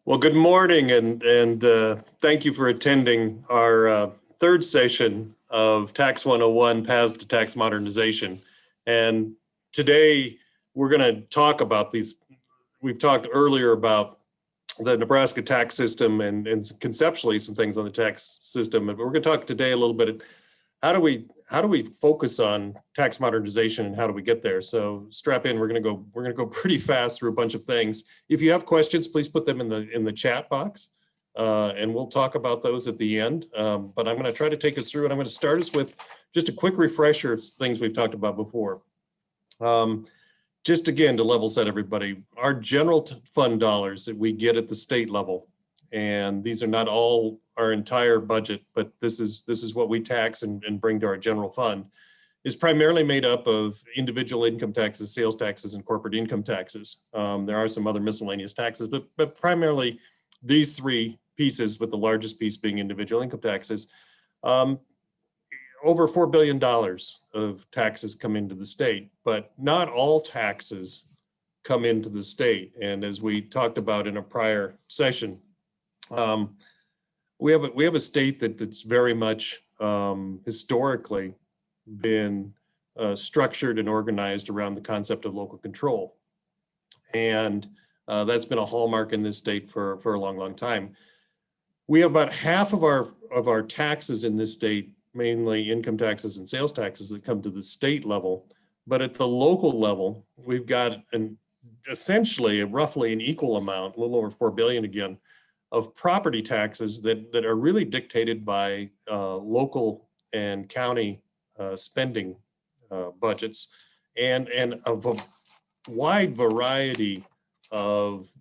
Well, good morning, and thank you for attending our third session of Tax 101, Paths to Tax Modernization. And today we're going to talk about these. We've talked earlier about the Nebraska tax system and conceptually some things on the tax system. But we're going to talk today a little bit. How do we focus on tax modernization and how do we get there? So strap in. We're going to go pretty fast through a bunch of things. If you have questions, please put them in the chat box, and we'll talk about those at the end. But I'm going to try to take us through, and I'm going to start us with just a quick refresher of things we've talked about before. Just again to level set everybody, our general fund dollars that we get at the state level, and these are not all our entire budget, but this is what we tax and bring to our general fund, is primarily made up of individual income taxes, sales taxes, and corporate income taxes. There are some other miscellaneous taxes, but primarily these three pieces, with the largest piece being individual income taxes. Over $4 billion of taxes come into the state, but not all taxes come into the state. And as we talked about in a prior session, we have a state that's very much historically been structured and organized around the concept of local control, and that's been a hallmark in this state for a long time. We have about half of our taxes in this state, mainly income taxes and sales taxes, that come to the state level, but at the local level, we've got essentially roughly an equal amount, a little over 4 billion again, of property taxes that are really dictated by local and county spending budgets, and of a wide variety of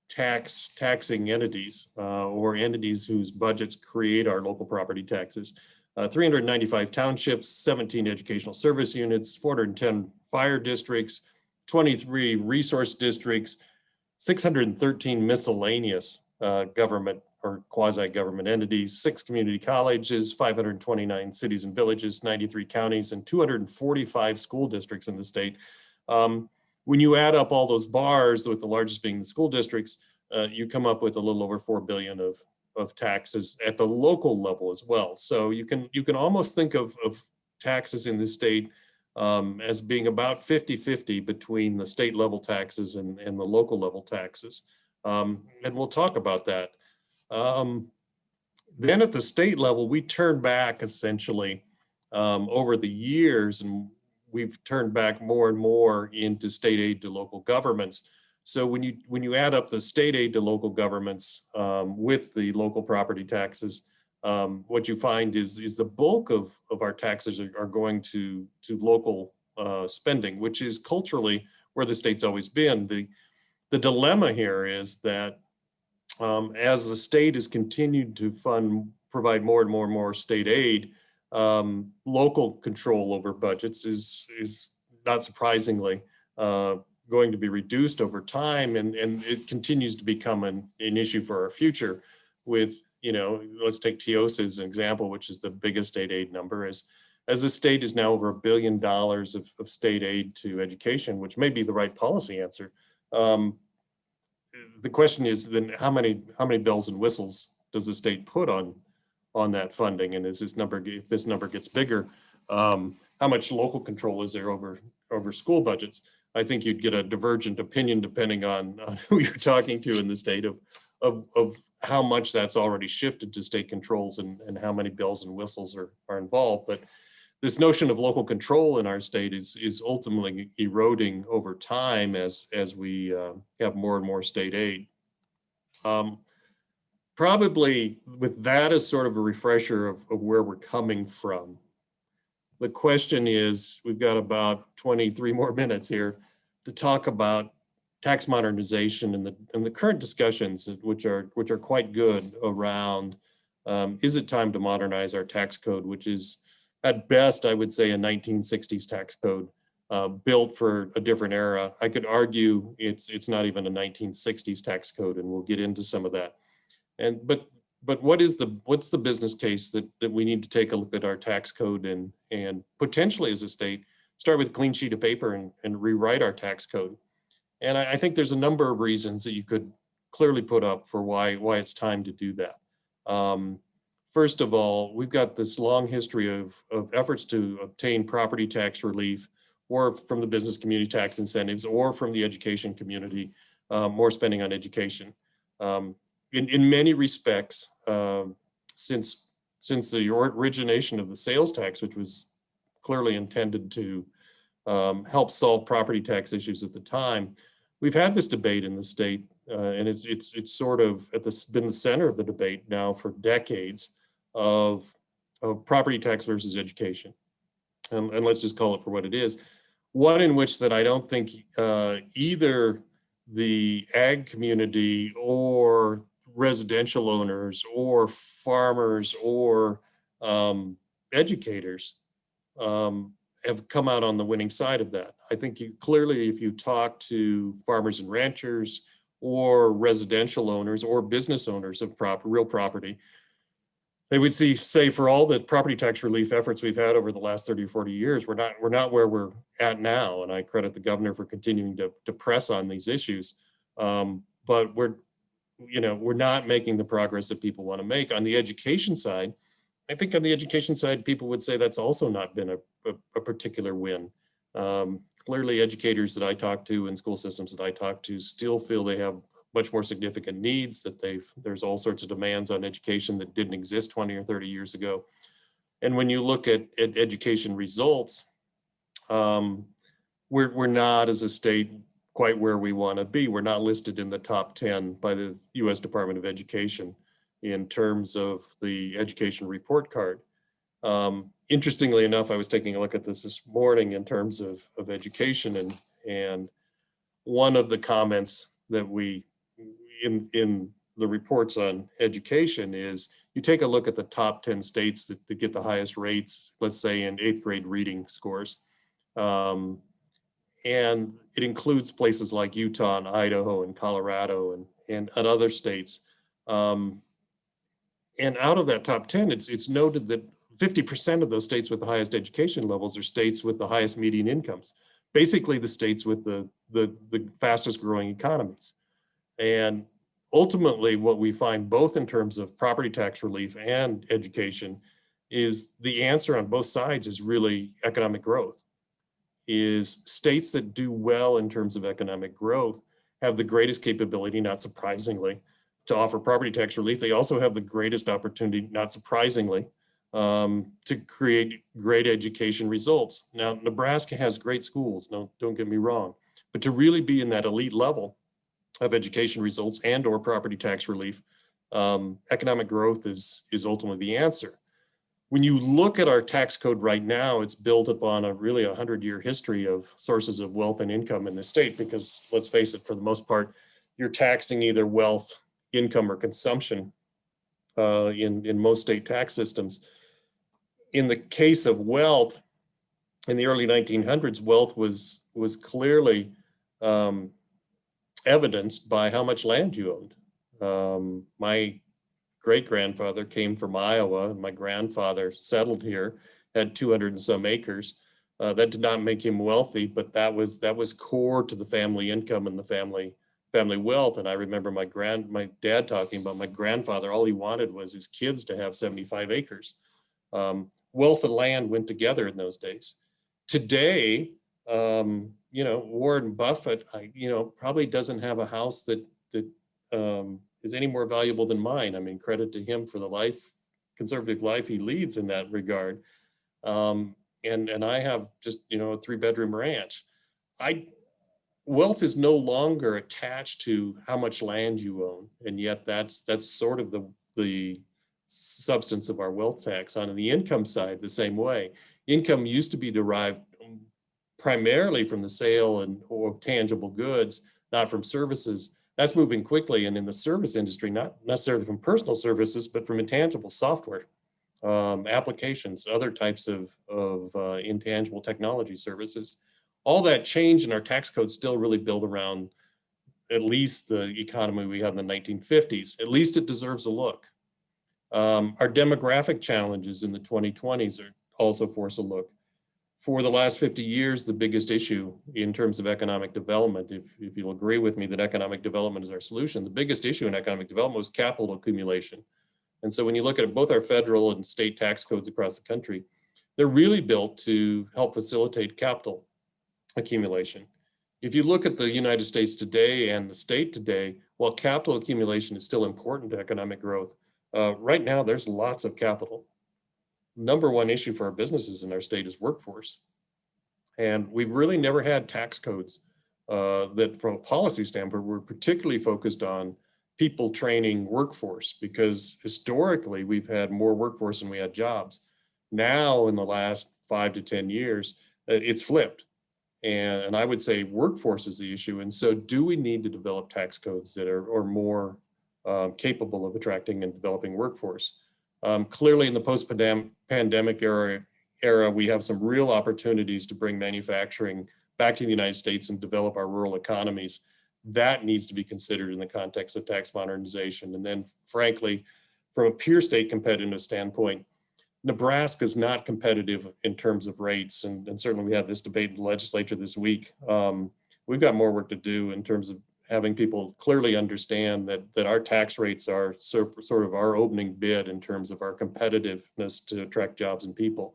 taxing entities or entities whose budgets create our local property taxes. 395 townships, 17 educational service units, 410 fire districts, 23 resource districts, 613 miscellaneous government or quasi-government entities, 6 community colleges, 529 cities and villages, 93 counties, and 245 school districts in the state. When you add up all those bars, with the largest being the school districts, you come up with a little over 4 billion of taxes at the local level as well. So you can almost think of taxes in this state as being about 50-50 between the state level taxes and the local level taxes. And we'll talk about that. Then at the state level, we turn back essentially over the years, and we've turned back more and more into state aid to local governments. So when you add up the state aid to local governments with the local property taxes, what you find is the bulk of our taxes are going to local spending, which is culturally where the state's always been. The dilemma here is that as the state has continued to provide more and more state aid, local control over budgets is not surprisingly going to be reduced over time, and it continues to become an issue for our future. With, let's take TIOSA as an example, which is the biggest state aid number. As the state is now over $1 billion of state aid to education, which may be the right policy answer. The question is then how many bells and whistles does the state put on that funding, and if this number gets bigger, how much local control is there over school budgets? I think you'd get a divergent opinion depending on who you're talking to in the state of how much that's already shifted to state controls and how many bells and whistles are involved. But this notion of local control in our state is ultimately eroding over time as we have more and more state aid. Probably with that as sort of a refresher of where we're coming from. The question is, we've got about 23 more minutes here to talk about tax modernization and the current discussions, which are quite good around, is it time to modernize our tax code, which is at best, I would say, a 1960s tax code built for a different era. I could argue it's not even a 1960s tax code, and we'll get into some of that. But what's the business case that we need to take a look at our tax code and potentially as a state start with a clean sheet of paper and rewrite our tax code? And I think there's a number of reasons that you could clearly put up for why it's time to do that. First of all, we've got this long history of efforts to obtain property tax relief, or from the business community tax incentives, or from the education community, more spending on education. In many respects, since the origination of the sales tax, which was clearly intended to help solve property tax issues at the time, we've had this debate in the state, and it's sort of been the center of the debate now for decades of property tax versus education. And let's just call it for what it is. One in which that I don't think either the ag community or residential owners or farmers or educators have come out on the winning side of that. I think clearly, if you talk to farmers and ranchers or residential owners or business owners of real property, they would say for all the property tax relief efforts we've had over the last 30 or 40 years, we're not where we're at now. And I credit the governor for continuing to press on these issues. But we're not making the progress that people want to make. On the education side, I think on the education side, people would say that's also not been a particular win. Clearly, educators that I talk to and school systems that I talk to still feel they have much more significant needs, that there's all sorts of demands on education that didn't exist 20 or 30 years ago. And when you look at education results, we're not as a state quite where we want to be. We're not listed in the top 10 by the U.S. Department of Education in terms of the education report card. Interestingly enough, I was taking a look at this morning in terms of education, and one of the comments that we in the reports on education is you take a look at the top 10 states that get the highest rates, let's say in 8th grade reading scores. And it includes places like Utah and Idaho and Colorado and other states. And out of that top 10, it's noted that 50% of those states with the highest education levels are states with the highest median incomes, basically the states with the fastest growing economies. And ultimately, what we find both in terms of property tax relief and education is the answer on both sides is really economic growth. Is states that do well in terms of economic growth have the greatest capability, not surprisingly, to offer property tax relief. They also have the greatest opportunity, not surprisingly, to create great education results. Now, Nebraska has great schools, no, don't get me wrong, but to really be in that elite level of education results and or property tax relief, economic growth is ultimately the answer. When you look at our tax code right now, it's built upon a 100-year history of sources of wealth and income in the state, because let's face it, for the most part, you're taxing either wealth, income, or consumption in most state tax systems. In the case of wealth, in the early 1900s, wealth was clearly evidenced by how much land you owned. My great-grandfather came from Iowa, and my grandfather settled here, had 200 and some acres. That did not make him wealthy, but that was core to the family income and the family wealth. And I remember my dad talking about my grandfather, all he wanted was his kids to have 75 acres. Wealth and land went together in those days. Today, Warren Buffett, probably doesn't have a house that is any more valuable than mine. I mean, credit to him for the conservative life he leads in that regard. And I have just, a 3-bedroom ranch. Wealth is no longer attached to how much land you own, and yet that's sort of the substance of our wealth tax. On the income side, the same way. Income used to be derived primarily from the sale of tangible goods, not from services. That's moving quickly, and in the service industry, not necessarily from personal services, but from intangible software, applications, other types of intangible technology services. All that change in our tax code still really built around at least the economy we had in the 1950s. At least it deserves a look. Our demographic challenges in the 2020s are also force a look. For the last 50 years, the biggest issue in terms of economic development, if you'll agree with me that economic development is our solution, the biggest issue in economic development was capital accumulation. And so when you look at both our federal and state tax codes across the country, they're really built to help facilitate capital accumulation. If you look at the United States today and the state today, while capital accumulation is still important to economic growth, right now there's lots of capital. Number one issue for our businesses in our state is workforce. And we've really never had tax codes that from a policy standpoint were particularly focused on people training workforce, because historically we've had more workforce than we had jobs. Now in the last 5 to 10 years, it's flipped. And I would say workforce is the issue. And so do we need to develop tax codes that are more capable of attracting and developing workforce? Clearly in the post-pandemic era, we have some real opportunities to bring manufacturing back to the United States and develop our rural economies. That needs to be considered in the context of tax modernization. And then frankly, from a pure state competitive standpoint, Nebraska is not competitive in terms of rates. And certainly we had this debate in the legislature this week. We've got more work to do in terms of having people clearly understand that our tax rates are sort of our opening bid in terms of our competitiveness to attract jobs and people.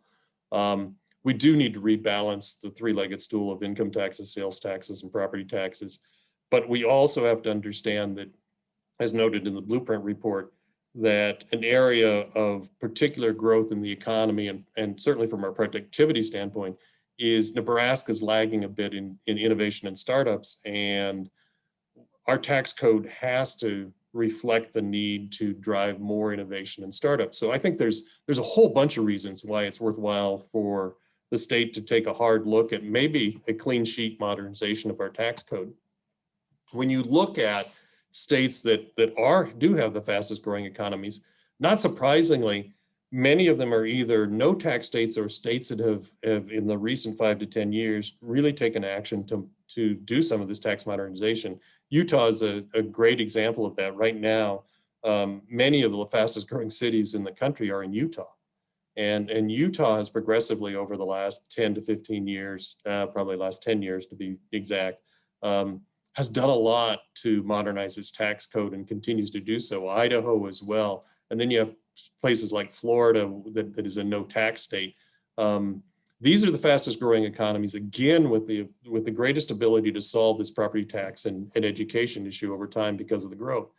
We do need to rebalance the three-legged stool of income taxes, sales taxes, and property taxes. But we also have to understand that, as noted in the blueprint report, that an area of particular growth in the economy, and certainly from our productivity standpoint, is Nebraska's lagging a bit in innovation and startups. And our tax code has to reflect the need to drive more innovation and startups. So I think there's a whole bunch of reasons why it's worthwhile for the state to take a hard look at maybe a clean sheet modernization of our tax code. When you look at states that do have the fastest growing economies, not surprisingly, many of them are either no tax states or states that have in the recent 5 to 10 years really taken action to do some of this tax modernization. Utah is a great example of that. Right now, many of the fastest growing cities in the country are in Utah. And Utah has progressively over the last 10 to 15 years, probably last 10 years to be exact, has done a lot to modernize its tax code and continues to do so. Idaho as well. And then you have places like Florida that is a no tax state. These are the fastest growing economies, again, with the greatest ability to solve this property tax and education issue over time because of the growth.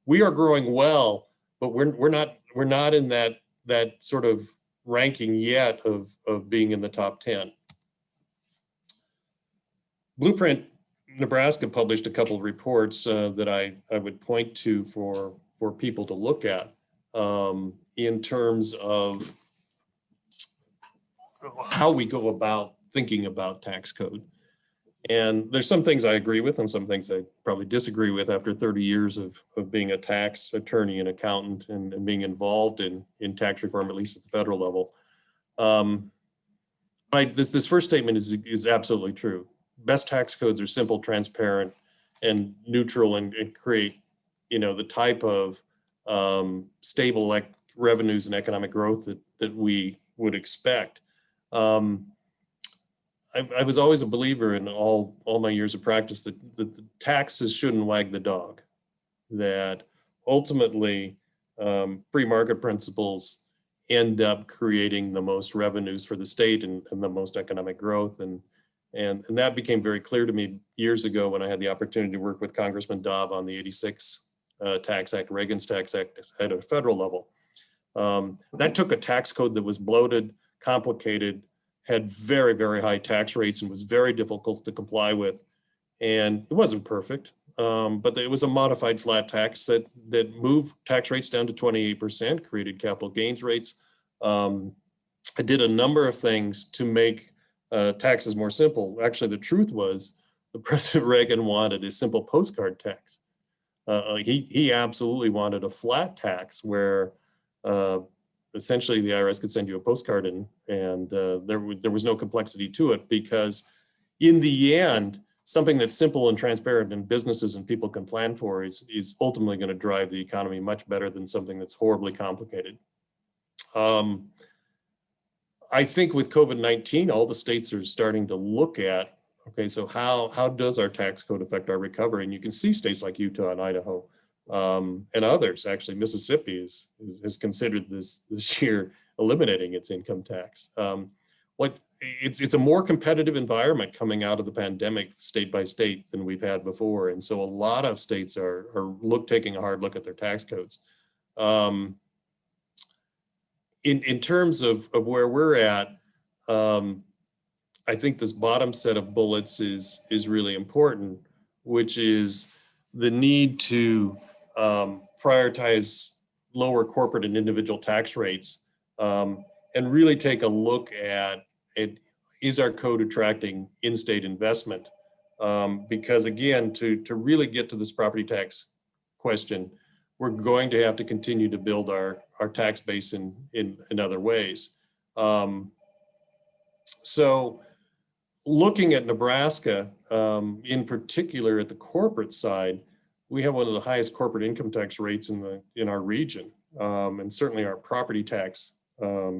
We are growing well, but we're not in that sort of ranking yet of being in the top 10. Blueprint Nebraska published a couple of reports that I would point to for people to look at in terms of how we go about thinking about tax code. And there's some things I agree with and some things I probably disagree with after 30 years of being a tax attorney and accountant and being involved in tax reform, at least at the federal level. This first statement is absolutely true. Best tax codes are simple, transparent, and neutral, and create, the type of stable revenues and economic growth that we would expect. I was always a believer in all my years of practice that the taxes shouldn't wag the dog. That ultimately, free market principles end up creating the most revenues for the state and the most economic growth. And that became very clear to me years ago when I had the opportunity to work with Congressman Dobb on the 86 Tax Act, Reagan's Tax Act at a federal level. That took a tax code that was bloated, complicated, had very, very high tax rates and was very difficult to comply with. And it wasn't perfect, but it was a modified flat tax that moved tax rates down to 28%, created capital gains rates. It did a number of things to make taxes more simple. Actually, the truth was the President Reagan wanted a simple postcard tax. He absolutely wanted a flat tax where essentially the IRS could send you a postcard and there was no complexity to it, because in the end, something that's simple and transparent and businesses and people can plan for is ultimately going to drive the economy much better than something that's horribly complicated. I think with COVID-19, all the states are starting to look at, okay, so how does our tax code affect our recovery? And you can see states like Utah and Idaho, and others, actually Mississippi has considered this year eliminating its income tax. It's a more competitive environment coming out of the pandemic state by state than we've had before. And so a lot of states are taking a hard look at their tax codes. In terms of where we're at, I think this bottom set of bullets is really important, which is the need to prioritize lower corporate and individual tax rates, and really take a look at is our code attracting in-state investment? Because again, to really get to this property tax question, we're going to have to continue to build our tax base in other ways. So looking at Nebraska, in particular at the corporate side, we have one of the highest corporate income tax rates in our region. And certainly our property tax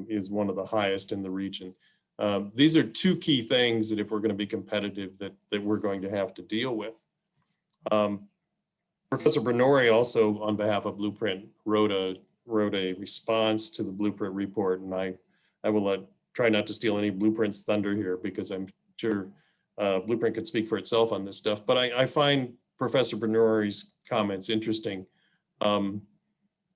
is one of the highest in the region. These are two key things that if we're going to be competitive that we're going to have to deal with. Professor Bernori also, on behalf of Blueprint, wrote a response to the Blueprint report, and I will try not to steal any Blueprint's thunder here because I'm sure Blueprint could speak for itself on this stuff. But I find Professor Bernori's comments interesting.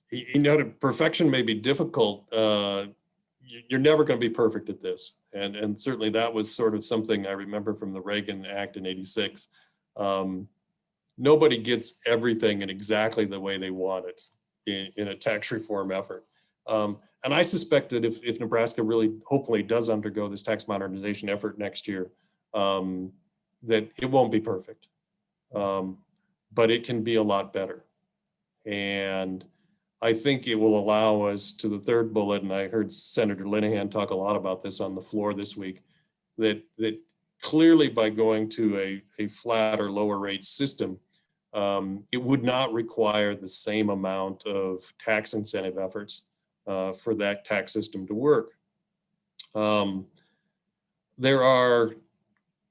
He noted perfection may be difficult. You're never going to be perfect at this, and certainly that was sort of something I remember from the Reagan Act in '86. Nobody gets everything in exactly the way they want it in a tax reform effort. And I suspect that if Nebraska really hopefully does undergo this tax modernization effort next year, that it won't be perfect, but it can be a lot better. And I think it will allow us, to the third bullet, and I heard Senator Linehan talk a lot about this on the floor this week, that clearly by going to a flat or lower rate system, it would not require the same amount of tax incentive efforts for that tax system to work.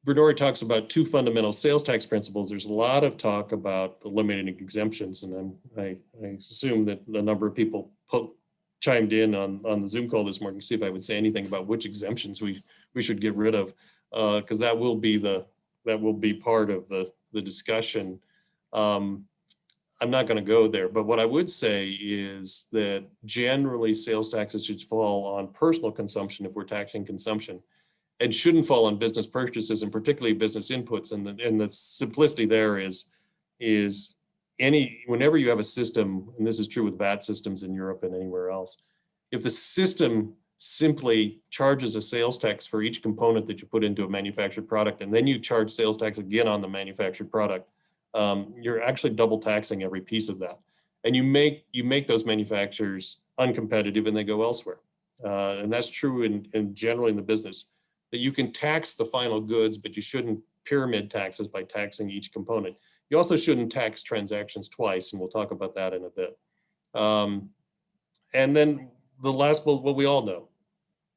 Bernori talks about two fundamental sales tax principles. There's a lot of talk about eliminating exemptions, and I assume that a number of people chimed in on the Zoom call this morning to see if I would say anything about which exemptions we should get rid of, because that will be part of the discussion. I'm not going to go there, but what I would say is that generally sales taxes should fall on personal consumption if we're taxing consumption, and shouldn't fall on business purchases and particularly business inputs. And the simplicity there is whenever you have a system, and this is true with VAT systems in Europe and anywhere else, if the system simply charges a sales tax for each component that you put into a manufactured product, and then you charge sales tax again on the manufactured product, you're actually double taxing every piece of that. And you make those manufacturers uncompetitive and they go elsewhere. And that's true in generally in the business, that you can tax the final goods, but you shouldn't pyramid taxes by taxing each component. You also shouldn't tax transactions twice, and we'll talk about that in a bit. And then the last, what we all know,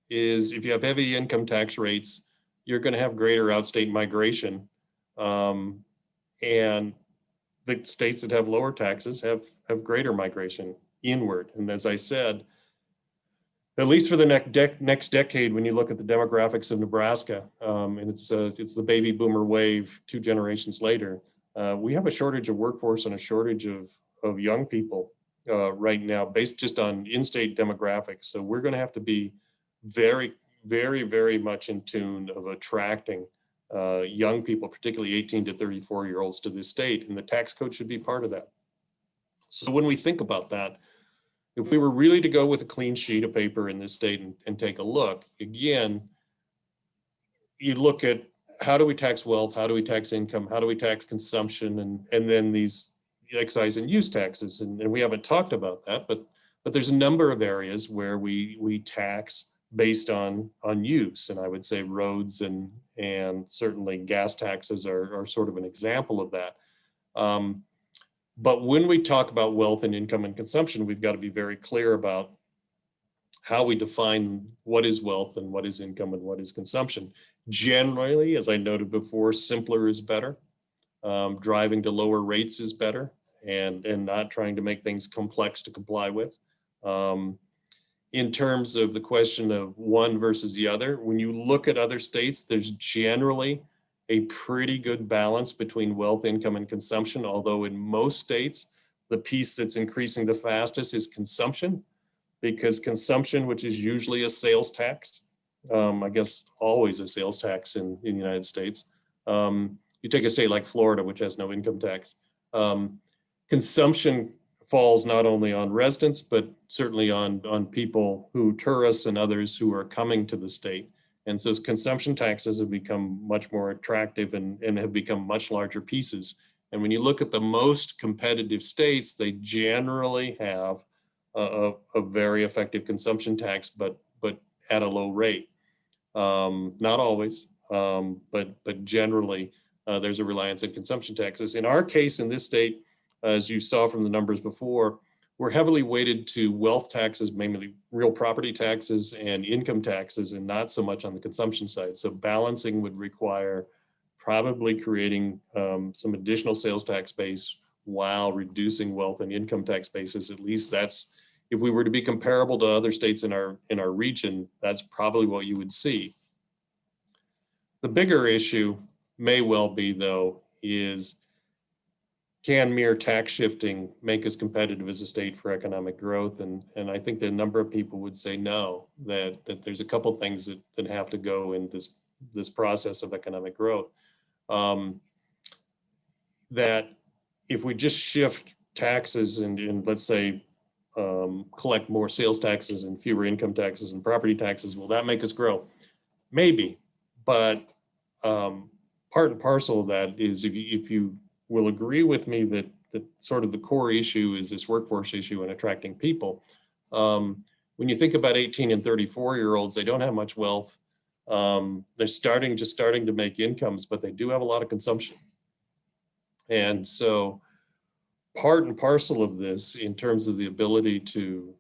is if you have heavy income tax rates, you're going to have greater outstate migration. And the states that have lower taxes have greater migration inward. And as I said, at least for the next decade, when you look at the demographics of Nebraska, and it's the baby boomer wave 2 generations later, we have a shortage of workforce and a shortage of young people right now, based just on in-state demographics. So we're going to have to be very, very, very much in tune of attracting young people, particularly 18 to 34-year-olds, to this state, and the tax code should be part of that. So when we think about that, if we were really to go with a clean sheet of paper in this state and take a look, again, you look at how do we tax wealth, how do we tax income, how do we tax consumption, and then these excise and use taxes. And we haven't talked about that, but there's a number of areas where we tax based on use. And I would say roads and certainly gas taxes are sort of an example of that. But when we talk about wealth and income and consumption, we've got to be very clear about how we define what is wealth and what is income and what is consumption. Generally, as I noted before, simpler is better. Driving to lower rates is better, and not trying to make things complex to comply with. In terms of the question of one versus the other, when you look at other states, there's generally a pretty good balance between wealth, income, and consumption, although in most states, the piece that's increasing the fastest is consumption, because consumption, which is usually a sales tax, I guess always a sales tax in the United States. You take a state like Florida, which has no income tax. Consumption falls not only on residents, but certainly on people tourists and others who are coming to the state. And so consumption taxes have become much more attractive and have become much larger pieces. And when you look at the most competitive states, they generally have a very effective consumption tax, but at a low rate. Not always, but generally there's a reliance on consumption taxes. In our case, in this state, as you saw from the numbers before, we're heavily weighted to wealth taxes, mainly real property taxes and income taxes, and not so much on the consumption side. So balancing would require probably creating some additional sales tax base while reducing wealth and income tax bases. At least that's, if we were to be comparable to other states in our region, that's probably what you would see. The bigger issue may well be, though, is can mere tax shifting make us competitive as a state for economic growth? And I think that a number of people would say no, that there's a couple things that have to go in this process of economic growth. That if we just shift taxes and let's say collect more sales taxes and fewer income taxes and property taxes, will that make us grow? Maybe, but part and parcel of that is if you will agree with me that sort of the core issue is this workforce issue and attracting people. When you think about 18 and 34-year-olds, they don't have much wealth. They're starting to make incomes, but they do have a lot of consumption. And so part and parcel of this in terms of the ability to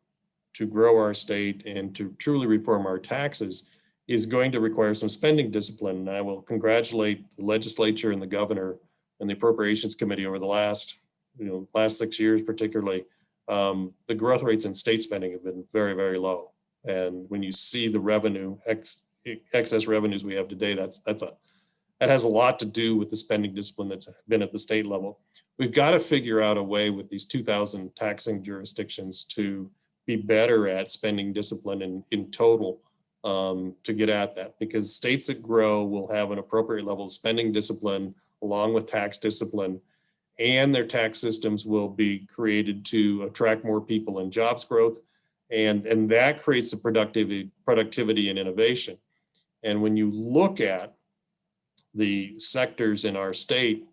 grow our state and to truly reform our taxes is going to require some spending discipline. And I will congratulate the legislature and the governor and the Appropriations Committee over the last 6 years, particularly. The growth rates in state spending have been very, very low. And when you see the revenue, excess revenues we have today, that has a lot to do with the spending discipline that's been at the state level. We've got to figure out a way with these 2,000 taxing jurisdictions to be better at spending discipline in total to get at that, because states that grow will have an appropriate level of spending discipline along with tax discipline, and their tax systems will be created to attract more people and jobs growth. And that creates the productivity and innovation. And when you look at the sectors in our state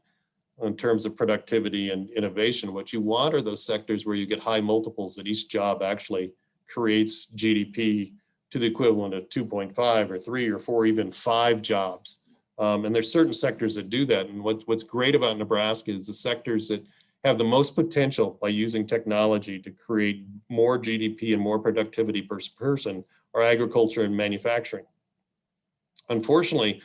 in terms of productivity and innovation, what you want are those sectors where you get high multiples, that each job actually creates GDP to the equivalent of 2.5 or 3 or 4, even 5 jobs. And there's certain sectors that do that. And what's great about Nebraska is the sectors that have the most potential by using technology to create more GDP and more productivity per person are agriculture and manufacturing. Unfortunately,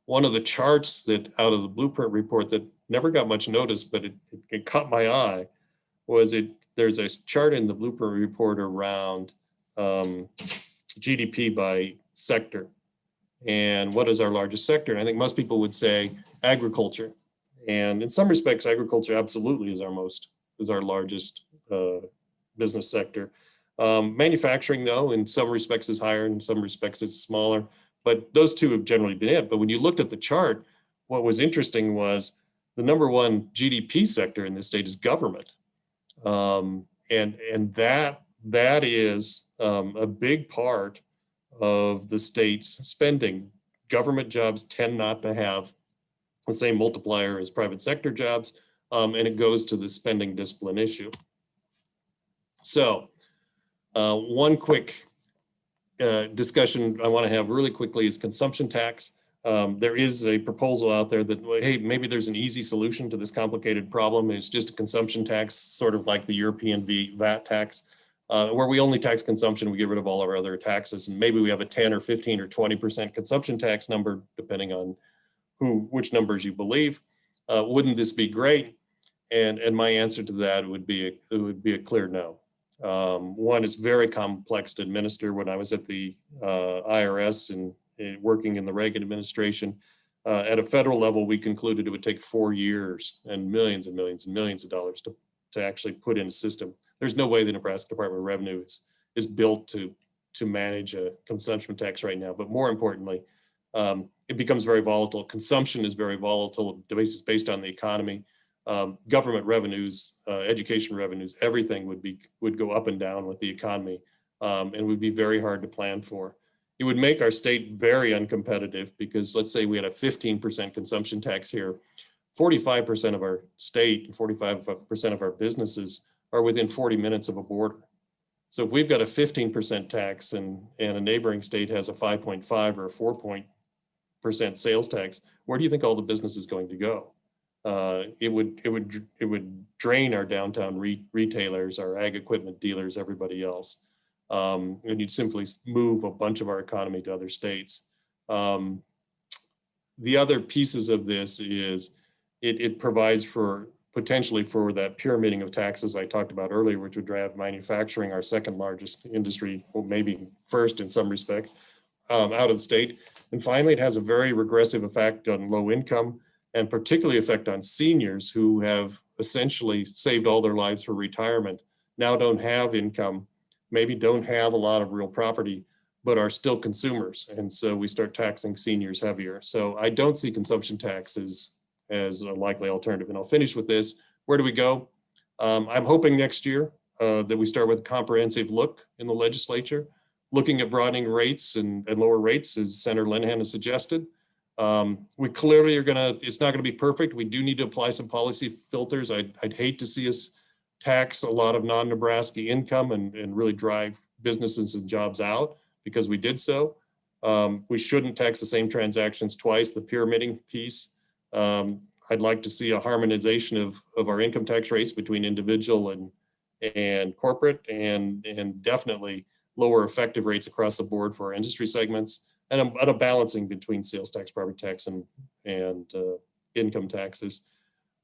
one of the charts that out of the blueprint report that never got much notice, but it caught my eye, was there's a chart in the blueprint report around GDP by sector. And what is our largest sector? And I think most people would say agriculture. And in some respects, agriculture absolutely is our largest business sector. Manufacturing, though, in some respects is higher, in some respects it's smaller. But those two have generally been it. But when you looked at the chart, what was interesting was the number one GDP sector in this state is government. And that is a big part of the state's spending. Government jobs tend not to have the same multiplier as private sector jobs, and it goes to the spending discipline issue. So one quick discussion I want to have really quickly is consumption tax. There is a proposal out there that, hey, maybe there's an easy solution to this complicated problem. It's just a consumption tax, sort of like the European VAT tax. where we only tax consumption, we get rid of all our other taxes, and maybe we have a 10 or 15 or 20% consumption tax number, depending on which numbers you believe. Wouldn't this be great? And my answer to that would be a clear no. One, is very complex to administer. When I was at the IRS and working in the Reagan administration, at a federal level, we concluded it would take 4 years and millions and millions and millions of dollars to actually put in a system. There's no way the Nebraska Department of Revenue is built to manage a consumption tax right now. But more importantly, it becomes very volatile. Consumption is very volatile, based on the economy. Government revenues, education revenues, everything would go up and down with the economy, and would be very hard to plan for. It would make our state very uncompetitive, because let's say we had a 15% consumption tax here, 45% of our state and 45% of our businesses are within 40 minutes of a border. So if we've got a 15% tax and a neighboring state has a 5.5 or a 4% sales tax, where do you think all the business is going to go? It would drain our downtown retailers, our ag equipment dealers, everybody else. And you'd simply move a bunch of our economy to other states. The other pieces of this is it provides for potentially for that pyramiding of taxes I talked about earlier, which would drive manufacturing, our second largest industry, well, maybe first in some respects, out of the state. And finally, it has a very regressive effect on low income, and particularly effect on seniors who have essentially saved all their lives for retirement, now don't have income, maybe don't have a lot of real property, but are still consumers. And so we start taxing seniors heavier. So I don't see consumption taxes as a likely alternative. And I'll finish with this. Where do we go? I'm hoping next year that we start with a comprehensive look in the legislature, looking at broadening rates and lower rates, as Senator Linehan has suggested. We clearly it's not gonna be perfect. We do need to apply some policy filters. I'd hate to see us tax a lot of non-Nebraska income and really drive businesses and jobs out, because we did so. We shouldn't tax the same transactions twice, the pyramiding piece. I'd like to see a harmonization of our income tax rates between individual and corporate, and definitely lower effective rates across the board for our industry segments, and a balancing between sales tax, property tax, and income taxes.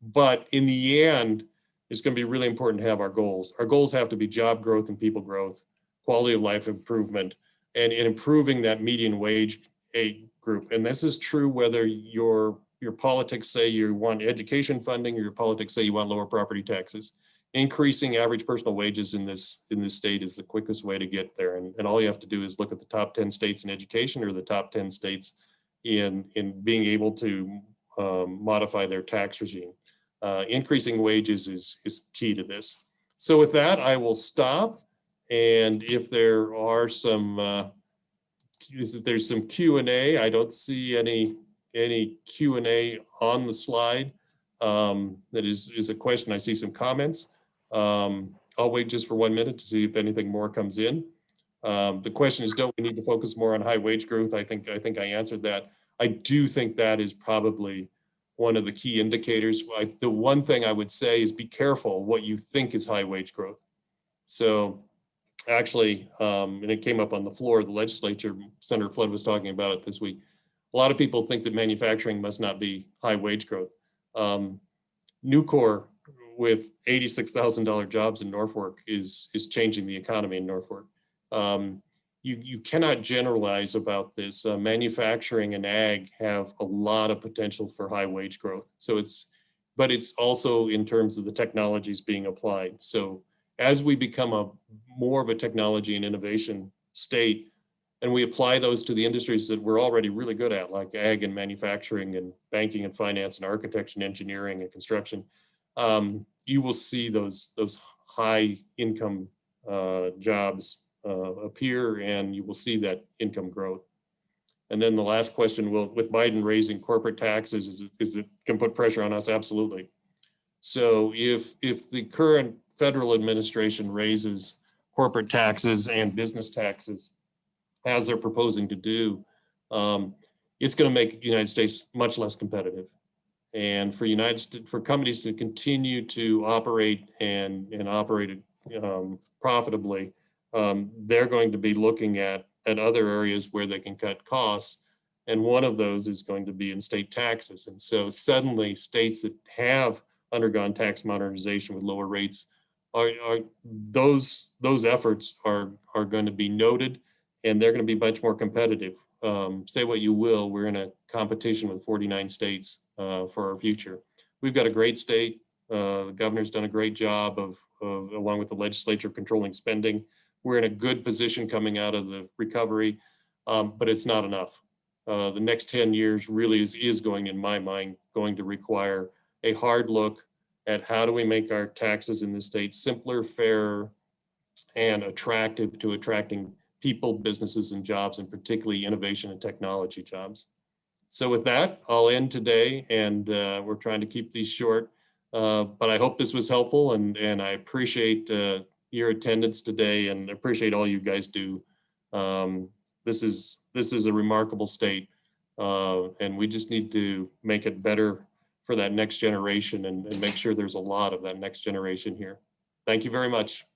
But in the end, it's going to be really important to have our goals. Our goals have to be job growth and people growth, quality of life improvement, and in improving that median wage aid group. And this is true whether your politics say you want education funding, or your politics say you want lower property taxes. Increasing average personal wages in this state is the quickest way to get there. And all you have to do is look at the top 10 states in education, or the top 10 states in being able to modify their tax regime. Increasing wages is key to this. So with that, I will stop. And if there are some, there's some Q&A. I don't see any Q&A on the slide. That is a question. I see some comments. I'll wait just for 1 minute to see if anything more comes in. The question is, don't we need to focus more on high wage growth? I think I answered that. I do think that is probably one of the key indicators. The one thing I would say is be careful what you think is high wage growth. So actually, and it came up on the floor of the legislature, Senator Flood was talking about it this week. A lot of people think that manufacturing must not be high wage growth. Nucor, with $86,000 jobs in Norfolk, is changing the economy in Norfolk. You cannot generalize about this. Manufacturing and ag have a lot of potential for high wage growth. But it's also in terms of the technologies being applied. So as we become more of a technology and innovation state, and we apply those to the industries that we're already really good at, like ag and manufacturing and banking and finance and architecture and engineering and construction, you will see those high income jobs appear, and you will see that income growth. And then the last question, with Biden raising corporate taxes, is it can put pressure on us? Absolutely. So if the current federal administration raises corporate taxes and business taxes, as they're proposing to do, it's going to make the United States much less competitive. And for companies to continue to operate and operate profitably, they're going to be looking at other areas where they can cut costs. And one of those is going to be in state taxes. And so suddenly states that have undergone tax modernization with lower rates are those efforts are going to be noted, and they're going to be much more competitive. Say what you will, we're in a competition with 49 states for our future. We've got a great state. The governor's done a great job of along with the legislature, controlling spending. We're in a good position coming out of the recovery, but it's not enough. The next 10 years really is going, in my mind, going to require a hard look at how do we make our taxes in the state simpler, fairer, and attractive to attracting people, businesses, and jobs, and particularly innovation and technology jobs. So with that, I'll end today, and we're trying to keep these short, but I hope this was helpful, and I appreciate your attendance today, and appreciate all you guys do. This is a remarkable state, and we just need to make it better for that next generation, and make sure there's a lot of that next generation here. Thank you very much.